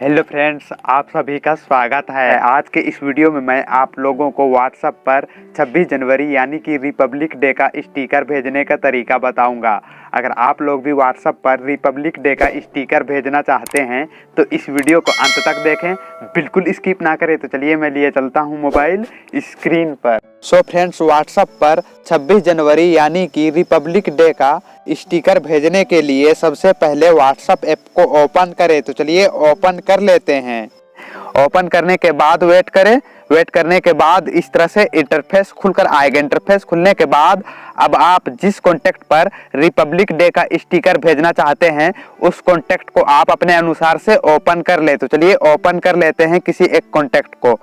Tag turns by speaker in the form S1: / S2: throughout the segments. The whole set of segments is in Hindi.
S1: हेलो फ्रेंड्स, आप सभी का स्वागत है। आज के इस वीडियो में मैं आप लोगों को व्हाट्सएप पर 26 जनवरी यानी कि रिपब्लिक डे का स्टिकर भेजने का तरीका बताऊंगा। अगर आप लोग भी व्हाट्सएप पर रिपब्लिक डे का स्टिकर भेजना चाहते हैं तो इस वीडियो को अंत तक देखें, बिल्कुल स्किप ना करें। तो चलिए मैं लिए चलता हूँ मोबाइल स्क्रीन पर। सो फ्रेंड्स, व्हाट्सएप पर 26 जनवरी यानी कि रिपब्लिक डे का स्टिकर भेजने के लिए सबसे पहले व्हाट्सएप ऐप को ओपन करें। तो चलिए ओपन कर लेते हैं। ओपन करने के बाद वेट करें। वेट करने के बाद इस तरह से इंटरफेस खुलकर आएगा। इंटरफेस खुलने के बाद अब आप जिस कॉन्टैक्ट पर रिपब्लिक डे का स्टिकर भेजना चाहते हैं उस कॉन्टैक्ट को आप अपने अनुसार से ओपन कर ले। तो चलिए ओपन कर लेते हैं किसी एक कॉन्टैक्ट को।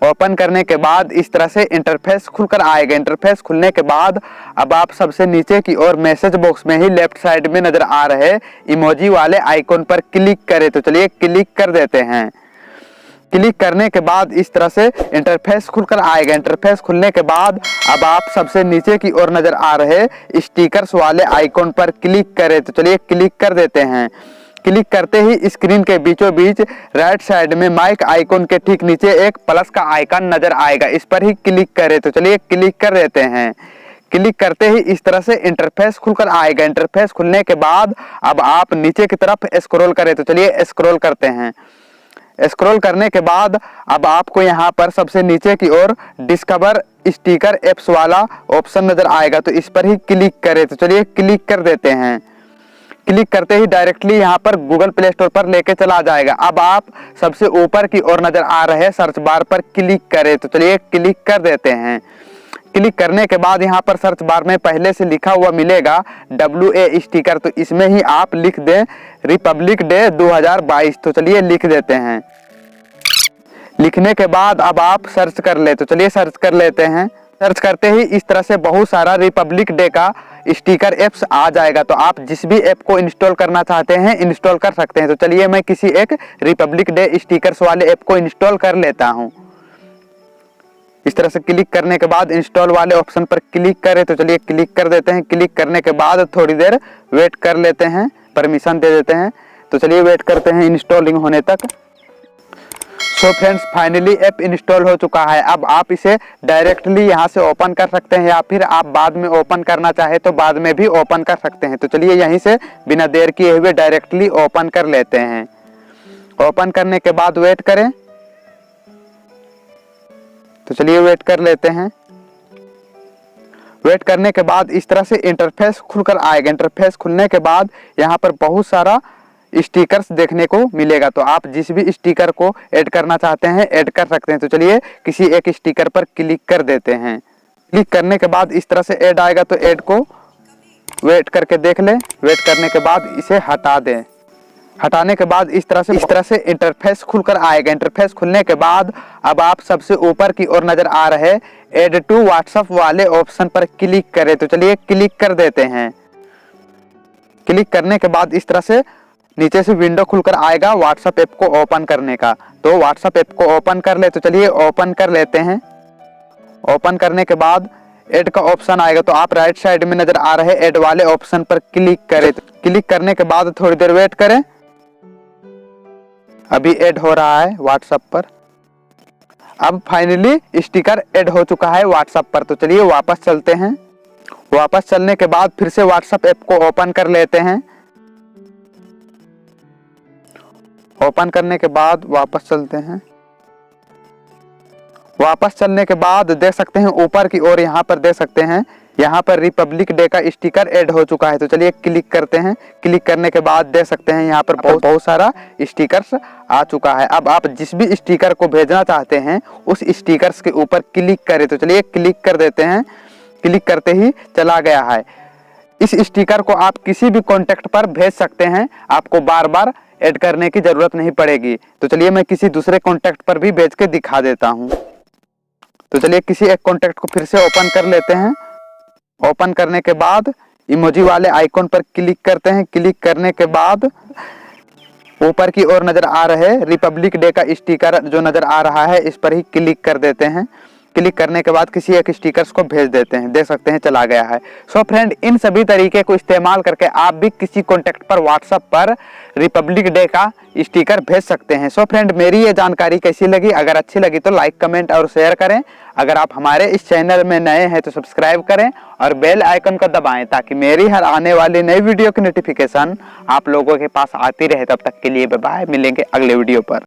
S1: ओपन करने के बाद इस तरह से इंटरफेस खुलकर आएगा। इंटरफेस खुलने के बाद अब आप सबसे नीचे की ओर मैसेज बॉक्स में ही लेफ्ट साइड में नजर आ रहे इमोजी वाले आइकॉन पर क्लिक करें। तो चलिए क्लिक कर देते हैं। क्लिक करने के बाद इस तरह से इंटरफेस खुलकर आएगा। इंटरफेस खुलने के बाद अब आप सबसे नीचे की ओर नजर आ रहे स्टिकर्स वाले आइकॉन पर क्लिक करें। तो चलिए क्लिक कर देते हैं। क्लिक करते ही स्क्रीन के बीचों बीच राइट साइड में माइक आइकॉन के ठीक नीचे एक प्लस का आइकन नजर आएगा, इस पर ही क्लिक करें। तो चलिए क्लिक कर देते हैं। क्लिक करते ही इस तरह से इंटरफेस खुलकर आएगा। इंटरफेस खुलने के बाद अब आप नीचे की तरफ स्क्रॉल करें। तो चलिए स्क्रॉल करते हैं। स्क्रॉल करने के बाद अब आपको यहाँ पर सबसे नीचे की ओर डिस्कवर स्टिकर एप्स वाला ऑप्शन नजर आएगा, तो इस पर ही क्लिक करें। तो चलिए क्लिक कर देते हैं। क्लिक करते ही डायरेक्टली यहाँ पर गूगल प्ले स्टोर पर लेके चला जाएगा। अब आप सबसे ऊपर की ओर नजर आ रहे सर्च बार पर क्लिक करें। तो चलिए क्लिक कर देते हैं। क्लिक करने के बाद यहाँ पर सर्च बार में पहले से लिखा हुआ मिलेगा WA स्टिकर, तो इसमें ही आप लिख दें रिपब्लिक डे 2022। तो चलिए लिख देते हैं। लिखने के बाद अब आप सर्च कर ले। तो चलिए सर्च कर लेते हैं। सर्च करते ही इस तरह से बहुत सारा रिपब्लिक डे का स्टिकर एप्स आ जाएगा, तो आप जिस भी ऐप को इंस्टॉल करना चाहते हैं इंस्टॉल कर सकते हैं। तो चलिए मैं किसी एक रिपब्लिक डे स्टिकर्स वाले ऐप को इंस्टॉल कर लेता हूं। इस तरह से क्लिक करने के बाद इंस्टॉल वाले ऑप्शन पर क्लिक करें। तो चलिए क्लिक कर देते हैं। क्लिक करने के बाद थोड़ी देर वेट कर लेते हैं, परमिशन दे देते हैं। तो चलिए वेट करते हैं इंस्टॉलिंग होने तक। So friends, finally app install हो चुका है। अब आप इसे डायरेक्टली यहाँ से ओपन कर सकते हैं या फिर आप बाद में ओपन करना चाहे तो बाद में भी ओपन कर सकते हैं। तो चलिए यहीं से बिना देर किए हुए डायरेक्टली ओपन कर लेते हैं। ओपन करने के बाद वेट करें। तो चलिए वेट कर लेते हैं। वेट करने के बाद इस तरह से इंटरफेस खुलकर आएगा। इंटरफेस खुलने के बाद यहाँ पर बहुत सारा स्टिकर्स देखने को मिलेगा, तो आप जिस भी स्टिकर को ऐड करना चाहते हैं ऐड कर सकते हैं। तो चलिए किसी एक स्टिकर पर क्लिक कर देते हैं। क्लिक करने के बाद इस तरह से ऐड आएगा, तो ऐड को वेट करके देख लें। वेट करने के बाद इसे हटा दें। हटाने के बाद इस तरह से इंटरफेस खुलकर आएगा। इंटरफेस खुलने के बाद अब आप सबसे ऊपर की ओर नजर आ रहे ऐड टू व्हाट्सएप वाले ऑप्शन पर क्लिक करें। तो चलिए क्लिक कर देते हैं। क्लिक करने के बाद इस तरह से नीचे से विंडो खुलकर आएगा व्हाट्सएप ऐप को ओपन करने का, तो व्हाट्सएप ऐप को ओपन कर ले। तो चलिए ओपन कर लेते हैं। ओपन करने के बाद ऐड का ऑप्शन आएगा, तो आप राइट साइड में नजर आ रहे ऐड वाले ऑप्शन पर क्लिक करें। क्लिक करने के बाद थोड़ी देर वेट करें। अभी ऐड हो रहा है व्हाट्सएप पर। अब फाइनली स्टिकर ऐड हो चुका है व्हाट्सएप पर। तो चलिए वापस चलते हैं। वापस चलने के बाद फिर से व्हाट्सएप ऐप को ओपन कर लेते हैं। ओपन करने के बाद वापस चलते हैं। वापस चलने के बाद देख सकते हैं ऊपर की ओर यहाँ पर देख सकते हैं यहाँ पर रिपब्लिक डे का स्टिकर ऐड हो चुका है। तो चलिए क्लिक करते हैं। क्लिक करने के बाद देख सकते हैं यहाँ पर बहुत सारा स्टिकर्स आ चुका है। अब आप जिस भी स्टिकर को भेजना चाहते हैं उस स्टिकर्स के ऊपर क्लिक करें। तो चलिए क्लिक कर देते हैं। क्लिक करते ही चला गया है। इस स्टिकर को आप किसी भी कॉन्टेक्ट पर भेज सकते हैं, आपको बार बार ऐड करने की जरूरत नहीं पड़ेगी। तो चलिए मैं किसी दूसरे कॉन्टेक्ट पर भी भेज के दिखा देता हूं। तो चलिए किसी एक कॉन्टेक्ट को फिर से ओपन कर लेते हैं। ओपन करने के बाद इमोजी वाले आइकॉन पर क्लिक करते हैं। क्लिक करने के बाद ऊपर की ओर नजर आ रहे रिपब्लिक डे का स्टिकर जो नजर आ रहा है इस पर ही क्लिक कर देते हैं। क्लिक करने के बाद किसी एक स्टिकर्स को भेज देते हैं। देख सकते हैं चला गया है। सो फ्रेंड, इन सभी तरीके को इस्तेमाल करके आप भी किसी कॉन्टैक्ट पर व्हाट्सएप पर रिपब्लिक डे का स्टिकर भेज सकते हैं। सो फ्रेंड, मेरी ये जानकारी कैसी लगी? अगर अच्छी लगी तो लाइक, कमेंट और शेयर करें। अगर आप हमारे इस चैनल में नए हैं तो सब्सक्राइब करें और बेल आइकन को दबाएं ताकि मेरी हर आने वाली नई वीडियो की नोटिफिकेशन आप लोगों के पास आती रहे। तब तक के लिए बाय बाय, मिलेंगे अगले वीडियो पर।